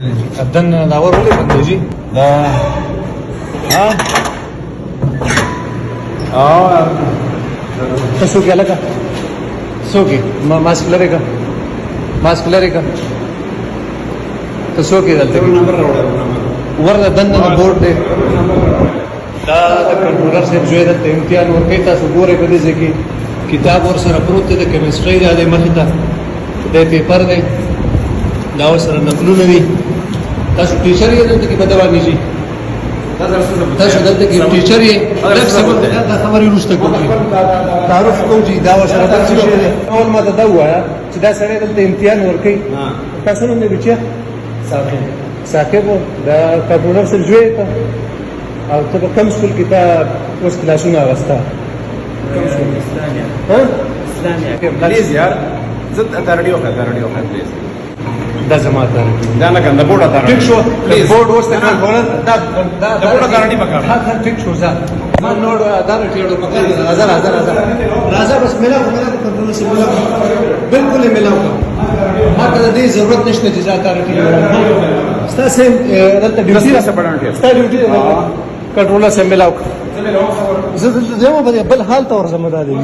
الدن داور ولې بندېږي دا ها ته څوک یې لکه څوک یې ماسک لرې که ماسک لرې که ته څوک یې دلته نمبر راوړل ور د دننه بورډ دی دا د کنټرولر صاحب زوی دلته امتحان ورکوي تاسو ګورئ په دې ځای کې کتاب ورسره پروت دی د کیمسټرۍ دا دی مخې ته دی پیپر دی دا ورسره نقلونه دي تاسو ټیچر یې دلته کې بدوان نشي تاسو دلته کې ټیچر یې لږ صبر دا خبرې وروسته کوم تعارف کوم چې دا ورسره بل څه شی دی اول ما ته دا ووایه چې دا سړی دلته امتحان ورکوي تاسو نوم دی بچیه ثاقب دا کنټرولر صاحب زوی ته او ته په کوم سکول کې تا اوس کلاسونه اغسته پلیز یار زه اتارډي وکړه پلیز دا زما ته دا نه کنده بوډا اتارډي ټیک شو پلیز بورډ اوس ته کنټرولر دا بوډا اتارډي پکړ ها ټیک شو ځه ما نور دا ټیړو پکړ راځه بس ملا کنټرولر سے ملا بالکل ملا ما ته دې ضرورت نشته چې ځا اتارډي ستاسو دلته ډیوټي ستاسو ډیوټي کنټرولر سے ملاو زه دلته دیمه بل حال ته ورزمه دا دی